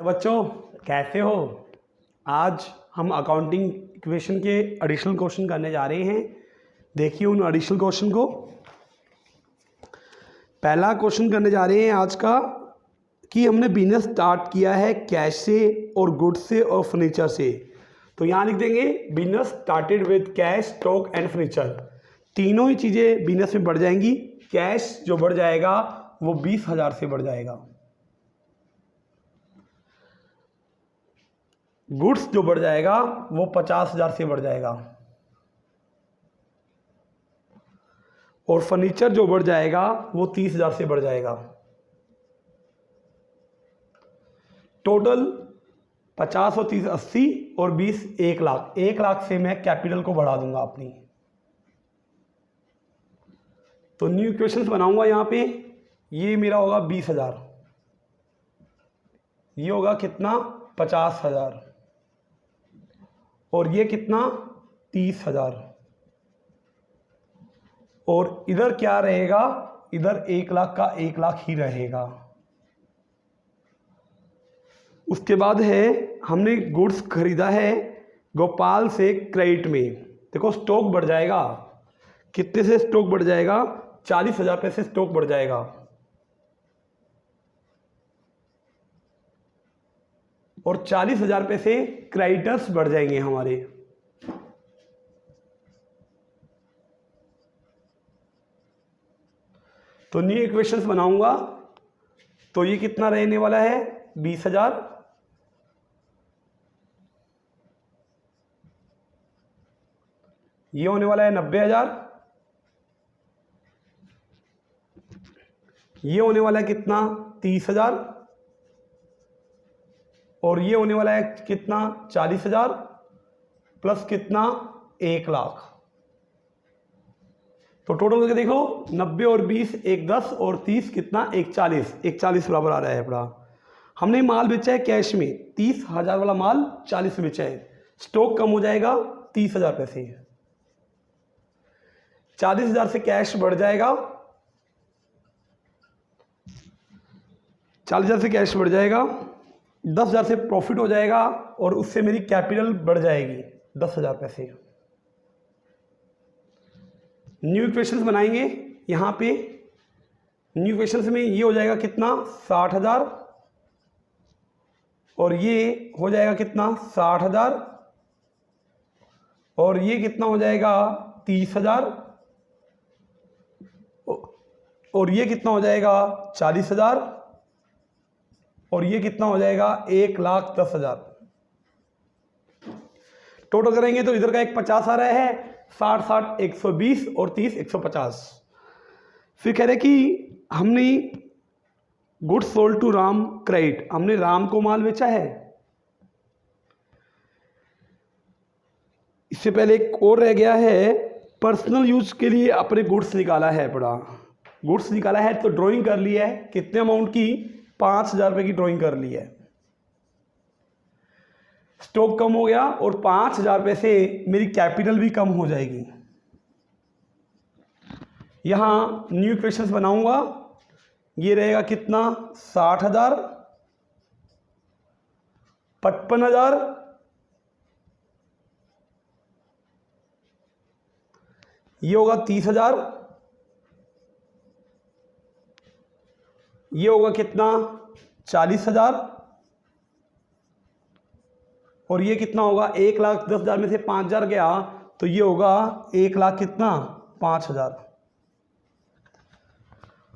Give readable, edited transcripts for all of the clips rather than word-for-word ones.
बच्चों कैसे हो। आज हम अकाउंटिंग इक्वेशन के एडिशनल क्वेश्चन करने जा रहे हैं। देखिए उन एडिशनल क्वेश्चन को। पहला क्वेश्चन करने जा रहे हैं आज का कि हमने बिजनेस स्टार्ट किया है कैश से और गुड्स से और फर्नीचर से। तो यहाँ लिख देंगे business started with cash, stock and furniture. तीनों ही चीज़ें बिजनेस में बढ़ जाएंगी। कैश जो बढ़ जाएगा वो 20,000 से बढ़ जाएगा। गुड्स जो बढ़ जाएगा वो 50,000 से बढ़ जाएगा। और फर्नीचर जो बढ़ जाएगा वो 30,000 से बढ़ जाएगा। टोटल 50 और 30 80 और 20 1 लाख। 1 लाख से मैं कैपिटल को बढ़ा दूंगा अपनी। तो न्यू इक्वेशंस बनाऊंगा यहाँ पे। ये मेरा होगा 20,000, ये होगा कितना 50,000 और ये कितना 30,000। और इधर क्या रहेगा, इधर 1 लाख का 1 लाख ही रहेगा। उसके बाद है हमने गुड्स खरीदा है गोपाल से क्रेडिट में। देखो स्टॉक बढ़ जाएगा। कितने से स्टॉक बढ़ जाएगा, 40,000 रुपये से स्टॉक बढ़ जाएगा। और 40,000 रुपये से क्रेडिटर्स बढ़ जाएंगे हमारे। तो न्यू इक्वेशंस बनाऊंगा। तो ये कितना रहने वाला है 20,000, ये होने वाला है 90,000, ये होने वाला है कितना 30,000 और ये होने वाला है कितना 40,000 प्लस कितना 1 लाख। तो टोटल करके देखो 90 और 20 1 10 और 30 कितना 140। 140 बराबर आ रहा है अपना। हमने माल बेचा है कैश में 30,000 वाला माल 40 में बेचा है। स्टॉक कम हो जाएगा 30,000 रुपये से। 40,000 से कैश बढ़ जाएगा, 40,000 से कैश बढ़ जाएगा, 10,000 से प्रॉफिट हो जाएगा और उससे मेरी कैपिटल बढ़ जाएगी 10,000 रुपये से। न्यू इक्वेशंस बनाएंगे यहाँ पे। न्यू इक्वेशंस में ये हो जाएगा कितना 60,000 और ये हो जाएगा कितना 60,000 और ये कितना हो जाएगा 30,000 और ये कितना हो जाएगा 40,000 और ये कितना हो जाएगा 1,10,000। टोटल करेंगे तो इधर का एक 50 आ रहा है, 60 60 120 और 30 150। फिर कह रहे कि हमने goods sold to Ram credit, हमने राम को माल बेचा है। इससे पहले एक और रह गया है, पर्सनल यूज के लिए अपने गुड्स निकाला है। बड़ा गुड्स निकाला है तो ड्राइंग कर ली है। कितने अमाउंट की 5,000 रुपये की ड्राइंग कर ली है। स्टॉक कम हो गया और 5,000 रुपये से मेरी कैपिटल भी कम हो जाएगी। यहां न्यू इक्वेशंस बनाऊंगा। ये रहेगा कितना 60,000, 55,000, ये होगा 30,000, ये होगा कितना 40,000 और ये कितना होगा 1,10,000 में से 5,000 गया तो ये होगा 1 लाख कितना 5,000।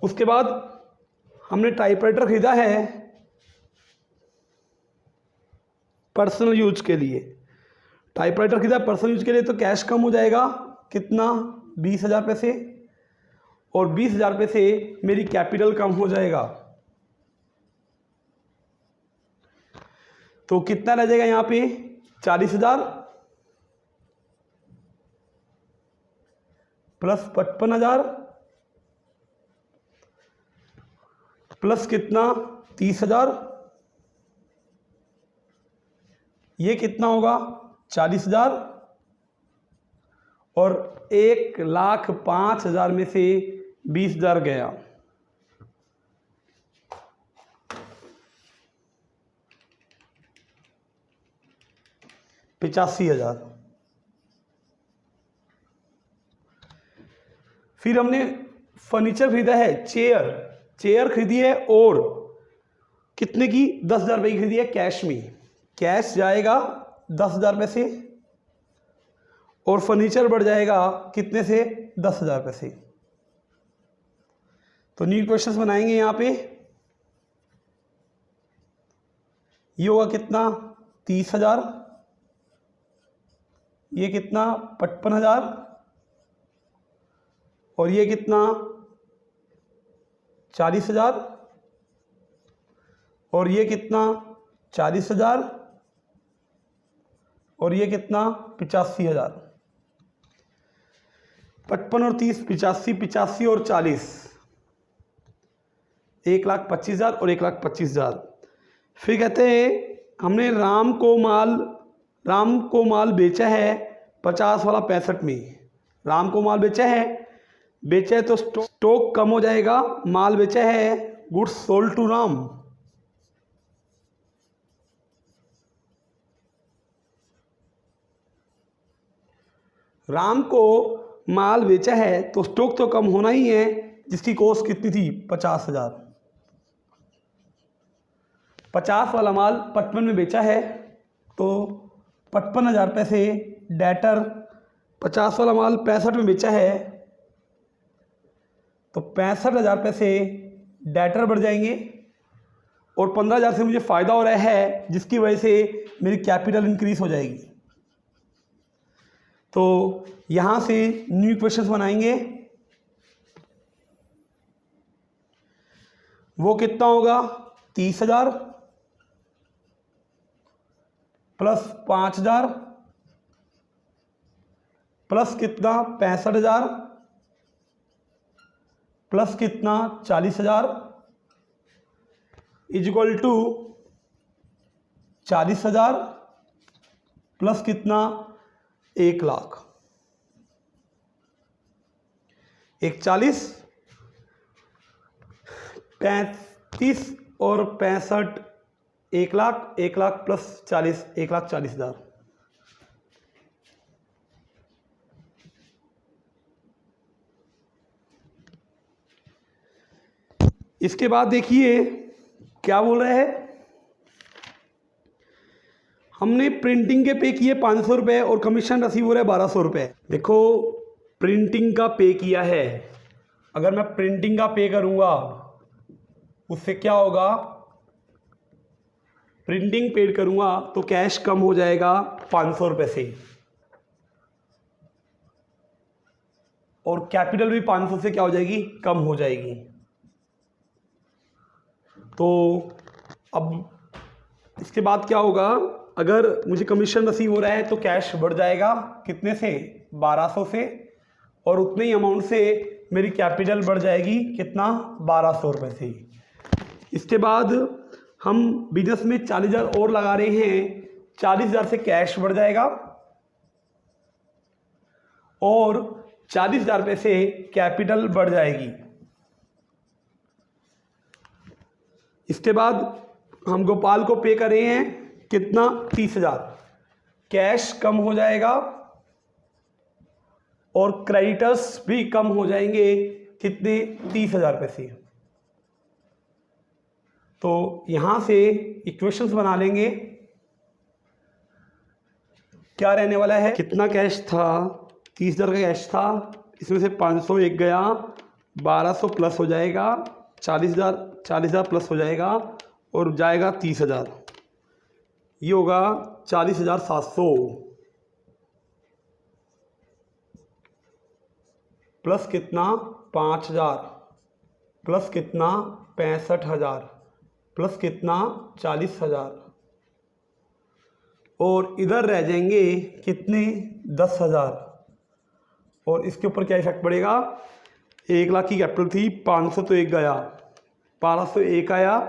उसके बाद हमने टाइपराइटर खरीदा है पर्सनल यूज के लिए। टाइपराइटर खरीदा पर्सनल यूज के लिए तो कैश कम हो जाएगा कितना 20,000 रुपये से और 20,000 रुपये से मेरी कैपिटल कम हो जाएगा। तो कितना रह जाएगा यहाँ पे 40,000 प्लस 55,000 प्लस कितना 30,000, ये कितना होगा 40,000 और 1,05,000 में से 20,000 गया। 85,000। फिर हमने फर्नीचर खरीदा है, चेयर खरीदी है और कितने की, 10,000 रुपये की खरीदी है कैश में। कैश जाएगा 10,000 रुपये से और फर्नीचर बढ़ जाएगा कितने से, 10,000 रुपये से। तो न्यू क्वेश्चंस बनाएंगे यहाँ पे। ये होगा कितना, 30,000, ये कितना 55,000 और ये कितना 40,000 और ये कितना 40,000 और ये कितना 85,000। 55 और 30, 85 और 40, 1,25,000 और 1,25,000। फिर कहते हैं हमने राम को माल बेचा है 50 वाला 65 में। राम को माल बेचा है तो स्टॉक कम हो जाएगा, माल बेचा है, goods sold to Ram. Ram को माल बेचा है तो स्टॉक तो कम होना ही है, जिसकी कॉस्ट कितनी थी, 50,000। 50 वाला माल 55 में बेचा है तो 55,000 रुपये से डेटर, 50 वाला माल 65 में बेचा है तो 65,000 रुपये से डेटर बढ़ जाएंगे और 15,000 से मुझे फ़ायदा हो रहा है, जिसकी वजह से मेरी कैपिटल इंक्रीज हो जाएगी। तो यहाँ से न्यू इक्वेशंस बनाएंगे। वो कितना होगा, 30,000 प्लस 5,000 प्लस कितना 65,000 प्लस कितना 40,000 इक्वल टू 40,000 प्लस कितना 1,00,000। 140, 35 और 65, 1,00,000, 1,00,000 प्लस 40, 1,40,000। इसके बाद देखिए क्या बोल रहा है, हमने प्रिंटिंग के पे किए 500 रुपये और कमीशन रिसीव हो रहा है 1,200 रुपये। देखो प्रिंटिंग का पे किया है, अगर मैं प्रिंटिंग का पे करूंगा उससे क्या होगा, प्रिंटिंग पेड करूंगा तो कैश कम हो जाएगा 500 रुपये से और कैपिटल भी 500 से क्या हो जाएगी, कम हो जाएगी। तो अब इसके बाद क्या होगा, अगर मुझे कमीशन रिसीव हो रहा है तो कैश बढ़ जाएगा कितने से, 1,200 से और उतने ही अमाउंट से मेरी कैपिटल बढ़ जाएगी कितना, 1,200 रुपये से। इसके बाद हम बिजनेस में 40,000 और लगा रहे हैं, 40,000 से कैश बढ़ जाएगा और 40,000 रुपये से कैपिटल बढ़ जाएगी। इसके बाद हम गोपाल को पे कर रहे हैं कितना, 30,000, कैश कम हो जाएगा और क्रेडिटर्स भी कम हो जाएंगे कितने, 30,000 रुपये से। तो यहां से इक्वेशंस बना लेंगे। क्या रहने वाला है, कितना कैश था, 30,000 का कैश था, इसमें से 500 एक गया, 1,200 प्लस हो जाएगा, 40,000 प्लस हो जाएगा और जाएगा 30,000, ये होगा 40,700 प्लस कितना 5,000 प्लस कितना 65,000 प्लस कितना 40,000 और इधर रह जाएंगे कितने 10,000 और इसके ऊपर क्या इफेक्ट पड़ेगा, 1,00,000 की कैपिटल थी, 500 तो एक गया, 1,200 एक आया,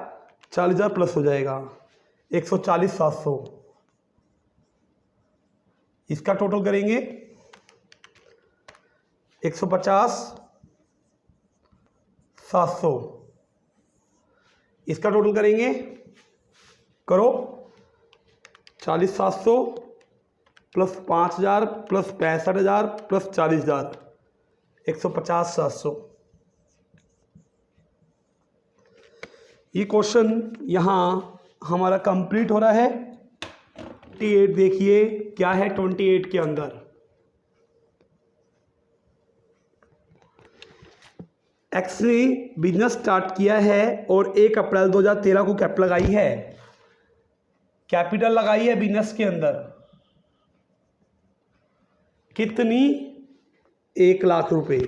40,000 प्लस हो जाएगा 140,700। इसका टोटल करेंगे 150,700, इसका टोटल करेंगे, करो 40,700 प्लस 5,000 प्लस 65,000 प्लस 40,000, 150, 700। ये क्वेश्चन यहाँ हमारा कंप्लीट हो रहा है। 28 देखिए क्या है 28 के अंदर। एक्स ने बिजनेस स्टार्ट किया है और 1 अप्रैल 2013 को कैप लगाई है, कैपिटल लगाई है बिजनेस के अंदर कितनी? 1 लाख रुपए।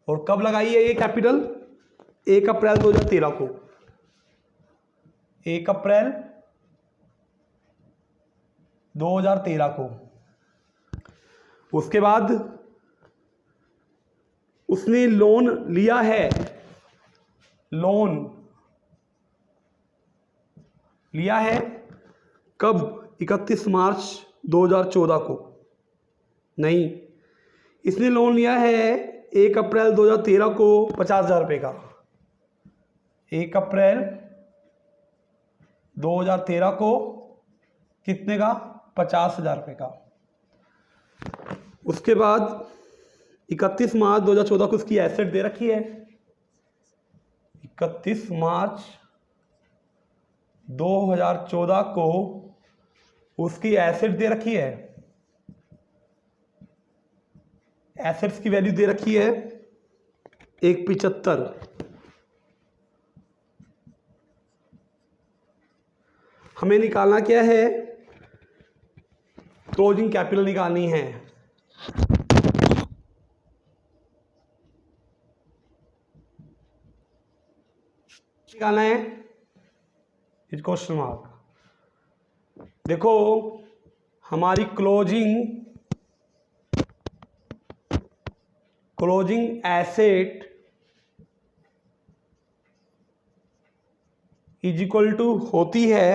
और कब लगाई है ये कैपिटल? 1 अप्रैल 2013 को। 1 अप्रैल 2013 को। उसके बाद उसने लोन लिया है, लोन लिया है कब? 31 मार्च 2014 को। नहीं, इसने लोन लिया है 1 अप्रैल 2013 को 50,000 रुपये का। 1 अप्रैल 2013 को कितने का? 50,000 रुपये का। उसके बाद 31 मार्च 2014 को उसकी एसेट दे रखी है। 31 मार्च 2014 को उसकी एसेट दे रखी है। एसेट्स की वैल्यू दे रखी है 175। हमें निकालना क्या है? क्लोजिंग कैपिटल निकालनी है। निकालना है इस क्वेश्चन मार्क। देखो हमारी closing asset is equal to होती है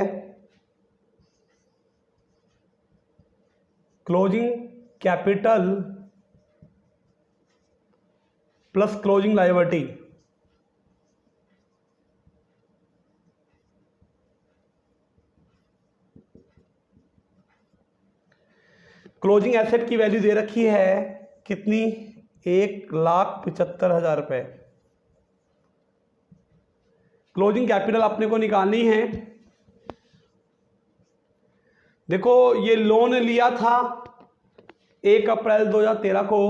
closing capital plus closing liability. Closing asset की वैल्यू दे रखी है कितनी? 1,75,000 रुपये। क्लोजिंग कैपिटल अपने को निकालनी है। देखो ये लोन लिया था 1 अप्रैल 2013 को,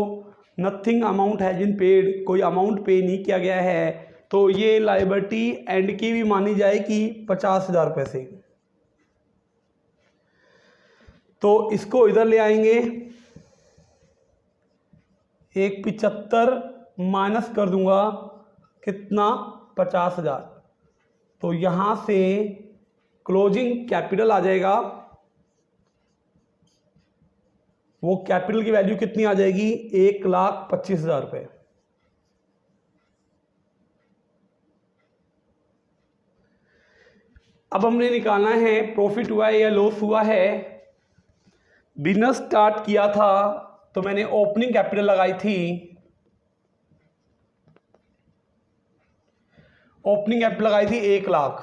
nothing amount has been paid, कोई अमाउंट पे नहीं किया गया है, तो ये लायबिलिटी एंड की भी मानी जाएगी 50,000 रुपये से। तो इसको इधर ले आएंगे, 175 माइनस कर दूंगा कितना? 50,000। तो यहां से क्लोजिंग कैपिटल आ जाएगा। वो कैपिटल की वैल्यू कितनी आ जाएगी? 1,25,000 रुपये। अब हमने निकालना है प्रॉफिट हुआ है या लॉस हुआ है। बिजनेस स्टार्ट किया था तो मैंने ओपनिंग कैपिटल लगाई थी, ओपनिंग कैपिटल लगाई थी 1 लाख,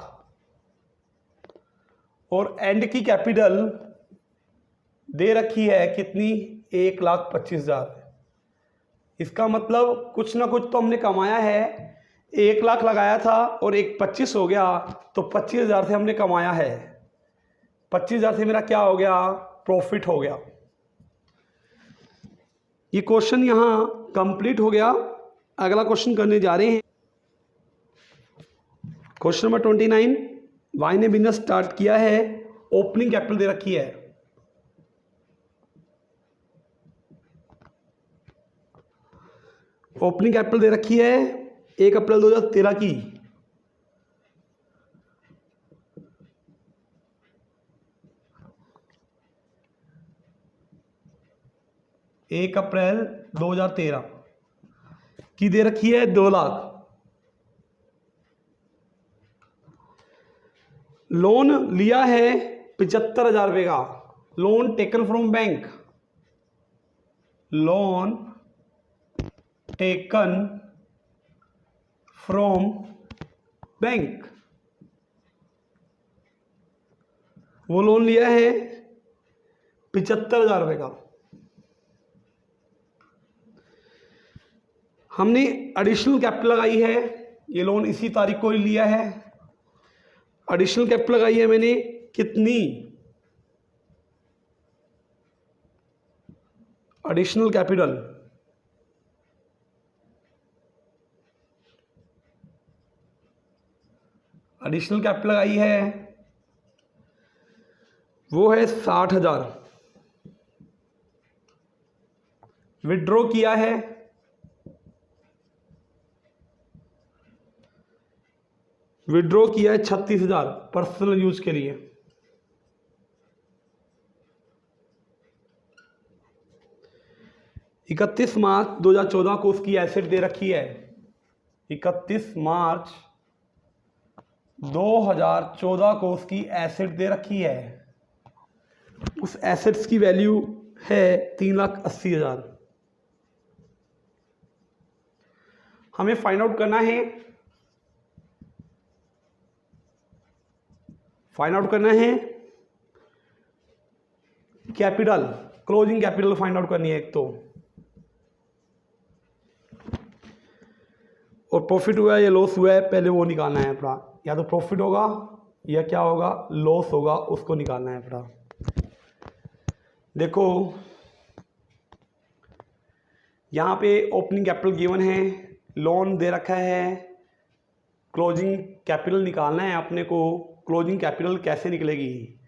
और एंड की कैपिटल दे रखी है कितनी? 1,25,000। इसका मतलब कुछ ना कुछ तो हमने कमाया है। 1 लाख लगाया था और 1,25,000 हो गया, तो 25,000 से हमने कमाया है। 25,000 से मेरा क्या हो गया? प्रॉफिट हो गया। ये क्वेश्चन यहाँ कंप्लीट हो गया। अगला क्वेश्चन करने जा रहे हैं। Question number 29। वाई ने बिजनेस स्टार्ट किया है, ओपनिंग कैपिटल दे रखी है। ओपनिंग कैपिटल दे रखी है 1 अप्रैल 2013 की। एक अप्रैल 2013 की दे रखी है 2 लाख। लोन लिया है 75,000 रुपये का। Loan taken from bank, loan taken from bank. वो लोन लिया है 75,000 रुपये का। हमने एडिशनल कैपिटल लगाई है, ये लोन इसी तारीख को ही लिया है। एडिशनल कैपिटल लगाई है मैंने कितनी, एडिशनल कैपिटल लगाई है वो है 60,000। विड्रॉ किया है विड्रॉ किया है 36,000 पर्सनल यूज के लिए। इकतीस मार्च 2014 को उसकी एसेट दे रखी है। 31 मार्च 2014 को उसकी एसेट दे रखी है। उस एसेट्स की वैल्यू है 3,80,000। हमें फाइंड आउट करना है capital, closing capital find out करनी है एक तो, और प्रॉफिट हुआ है या लॉस हुआ है पहले वो निकालना है अपना। या तो प्रॉफिट होगा या क्या होगा, लॉस होगा, उसको निकालना है अपना। देखो यहाँ पे ओपनिंग कैपिटल गिवन है, लोन दे रखा है, क्लोजिंग कैपिटल निकालना है अपने को। क्लोजिंग कैपिटल कैसे निकलेगी,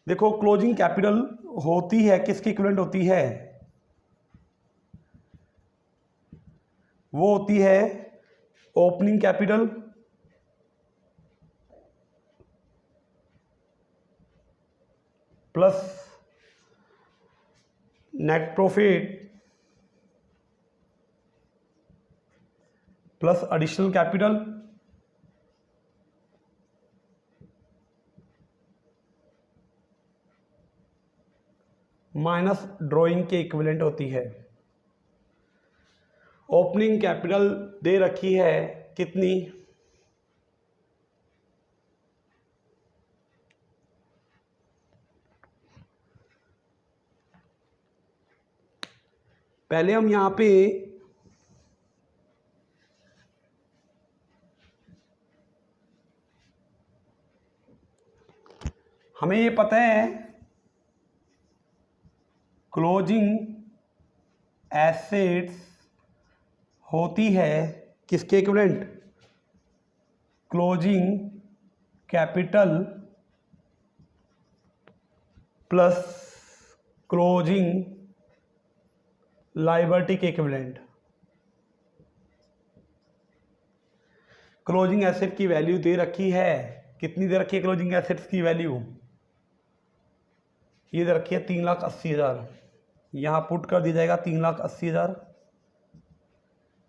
देखो क्लोजिंग कैपिटल होती है किसकी इक्विवेलेंट होती है, वो होती है opening capital plus net profit plus additional capital minus drawing के इक्विवेलेंट होती है। ओपनिंग कैपिटल दे रखी है कितनी, पहले हम यहां पे हमें ये पता है क्लोजिंग एसेट्स होती है किसके equivalent, closing capital plus closing liability के इक्विवेलेंट। क्लोजिंग एसेट की वैल्यू दे रखी है, कितनी दे रखी है क्लोजिंग एसेट्स की वैल्यू, ये दे रखी है 3,80,000। यहाँ पुट कर दिया जाएगा 3,80,000।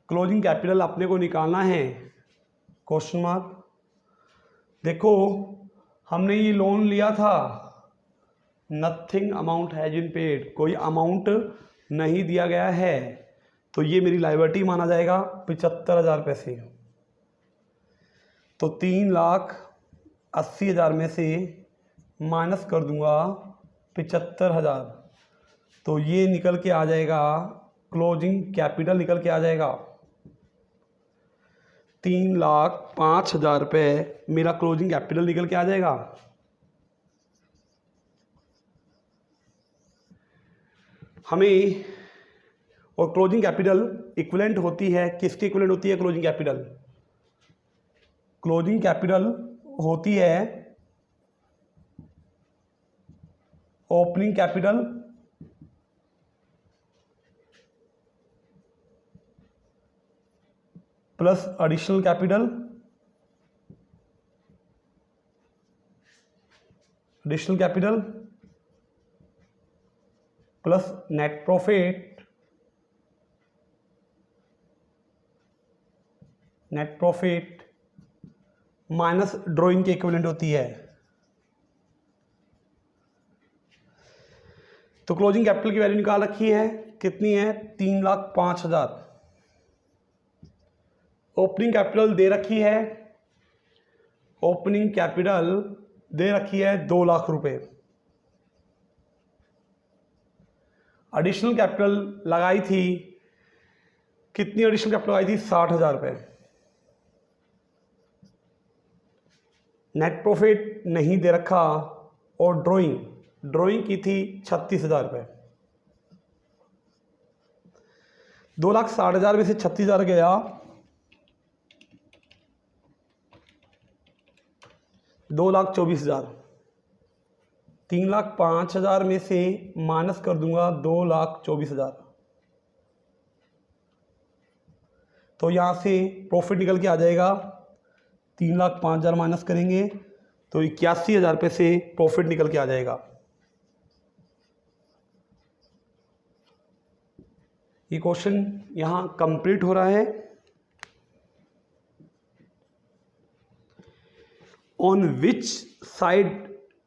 क्लोजिंग कैपिटल अपने को निकालना है, क्वेश्चन मार्क। देखो हमने ये लोन लिया था, nothing amount has been paid, कोई अमाउंट नहीं दिया गया है, तो ये मेरी लायबिलिटी माना जाएगा 75,000 पैसे। तो 3,80,000 में से माइनस कर दूंगा 75,000, तो ये निकल के आ जाएगा, क्लोजिंग कैपिटल निकल के आ जाएगा 3,05,000 रुपये मेरा क्लोजिंग कैपिटल निकल के आ जाएगा। हमें और क्लोजिंग कैपिटल इक्विवेलेंट होती है किसकी इक्विवेलेंट होती है, क्लोजिंग कैपिटल, क्लोजिंग कैपिटल होती है opening capital plus additional capital plus net profit minus drawing के इक्विवेलेंट होती है। तो क्लोजिंग कैपिटल की वैल्यू निकाल रखी है, कितनी है 3,05,000। ओपनिंग कैपिटल दे रखी है, 2 लाख रुपए। एडिशनल कैपिटल लगाई थी, कितनी एडिशनल कैपिटल लगाई थी? 60,000 रुपये। नेट प्रॉफिट नहीं दे रखा, और ड्राइंग की थी 36,000 रुपये। 2,60,000 में से 36,000 गया, 2,24,000। 3,05,000 में से माइनस कर दूंगा 2,24,000, तो यहाँ से प्रॉफिट निकल के आ जाएगा 3,05,000 माइनस करेंगे तो 81,000 रुपये से प्रॉफिट निकल के आ जाएगा। ये क्वेश्चन यहाँ कंप्लीट हो रहा है। On which side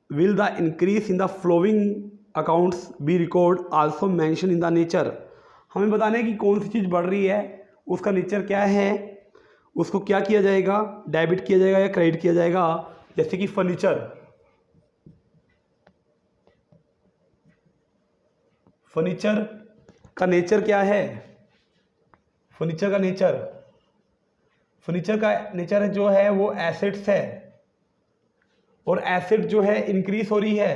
will the increase in the flowing accounts be record also mention in the nature. हमें बताना है कि कौन सी चीज़ बढ़ रही है, उसका नेचर क्या है, उसको क्या किया जाएगा, डेबिट किया जाएगा या क्रेडिट किया जाएगा। जैसे कि फर्नीचर का नेचर क्या है? फर्नीचर का नेचर जो है वो एसेट्स है, और एसेट जो है इंक्रीज हो रही है।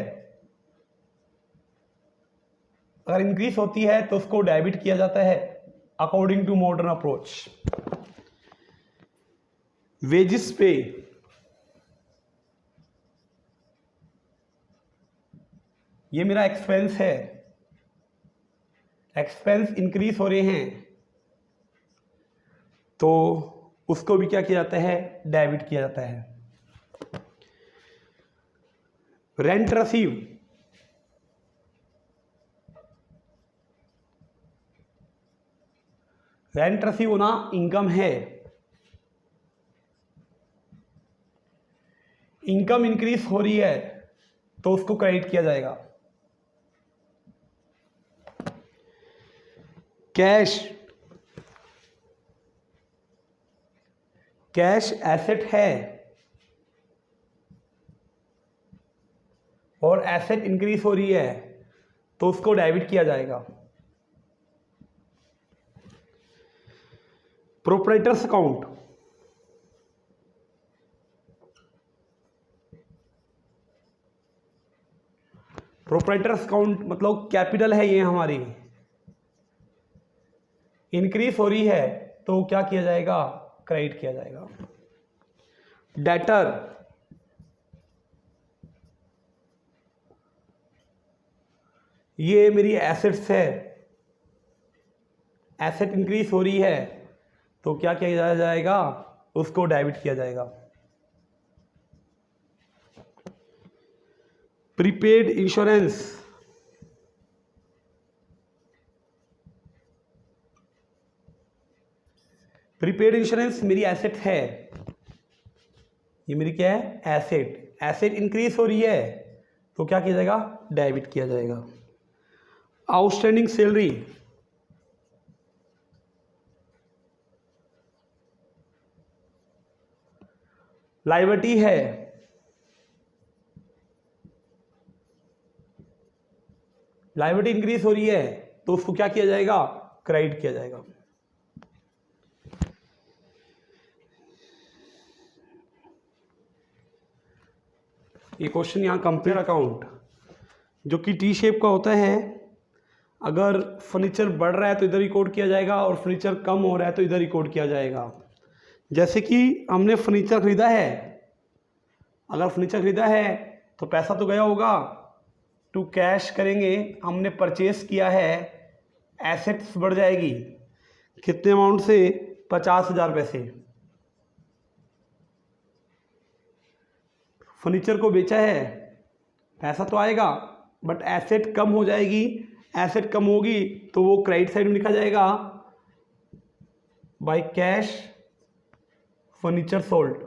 अगर इंक्रीज होती है तो उसको डेबिट किया जाता है according to modern approach. Wages पे ये मेरा एक्सपेंस है, एक्सपेंस इंक्रीज हो रहे हैं तो उसको भी क्या किया जाता है? डेबिट किया जाता है। रेंट रिसीव, रेंट रिसीव होना इनकम है, इनकम इंक्रीज हो रही है तो उसको क्रेडिट किया जाएगा। कैश एसेट है और एसेट इंक्रीज हो रही है तो उसको डेबिट किया जाएगा। प्रोप्राइटर्स अकाउंट, प्रोप्राइटर्स अकाउंट मतलब कैपिटल है, ये हमारी इंक्रीज हो रही है तो क्या किया जाएगा? क्रेडिट किया जाएगा। डेटर, ये मेरी एसेट्स है, एसेट इंक्रीज हो रही है तो क्या किया जाएगा? उसको डेबिट किया जाएगा। प्रीपेड इंश्योरेंस, प्रीपेड इंश्योरेंस मेरी एसेट है, ये मेरी क्या है? एसेट। एसेट इंक्रीज हो रही है तो क्या किया जाएगा? डेबिट किया जाएगा। आउटस्टैंडिंग सैलरी, लायबिलिटी है, लायबिलिटी इंक्रीज हो रही है तो उसको क्या किया जाएगा? क्रेडिट किया जाएगा। ये क्वेश्चन यहाँ कंपेयर अकाउंट जो कि टी शेप का होता है, अगर फर्नीचर बढ़ रहा है तो इधर रिकॉर्ड किया जाएगा और फर्नीचर कम हो रहा है तो इधर रिकॉर्ड किया जाएगा। जैसे कि हमने फर्नीचर खरीदा है, अगर फर्नीचर खरीदा है तो पैसा तो गया होगा, टू कैश करेंगे, हमने परचेस किया है, एसेट्स बढ़ जाएगी कितने अमाउंट से? 50,000 रुपये से। फर्नीचर को बेचा है, पैसा तो आएगा बट एसेट कम हो जाएगी, एसेट कम होगी तो वो क्रेडिट साइड में लिखा जाएगा बाय कैश फर्नीचर सोल्ड।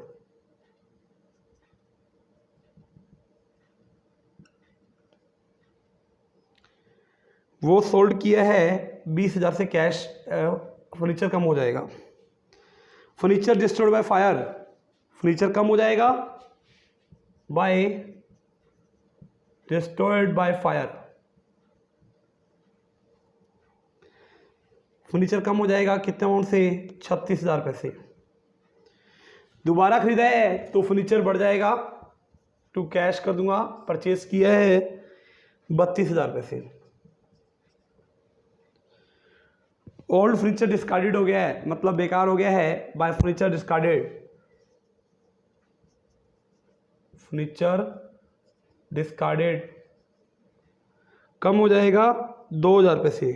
वो सोल्ड किया है 20,000 से, कैश फर्नीचर कम हो जाएगा। Furniture destroyed by fire, furniture कम हो जाएगा by destroyed by fire. Furniture कम हो जाएगा कितने अमाउंट से, 36,000 रुपये से। दोबारा खरीदा है तो फर्नीचर बढ़ जाएगा, टू कैश कर दूंगा, परचेज किया है 32,000 रुपये से। ओल्ड फर्नीचर डिस्कार्डेड हो गया है, मतलब बेकार हो गया है, by furniture discarded, furniture discarded कम हो जाएगा 2,000 रुपये से।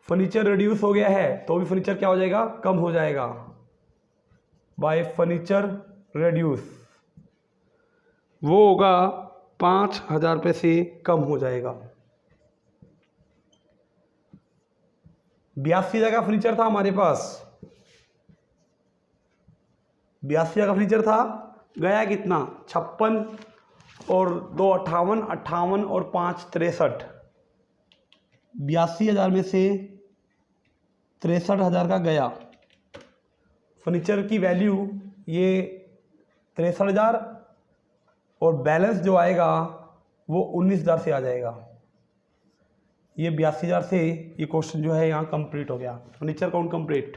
फर्नीचर रिड्यूस हो गया है तो भी फर्नीचर क्या हो जाएगा, कम हो जाएगा, बाय फर्नीचर रिड्यूस, वो होगा 5,000 रुपये से कम हो जाएगा। 82,000 का फर्नीचर था हमारे पास, 82,000 का फर्नीचर था, गया कितना, 56 और 2 58, 58 और 5 63, 82,000 में से 63,000 का गया। फर्नीचर की वैल्यू ये 63,000 और बैलेंस जो आएगा वो 19,000 से आ जाएगा। ये 82,000 से ये क्वेश्चन जो है यहाँ कंप्लीट हो गया, फर्नीचर काउंट कंप्लीट।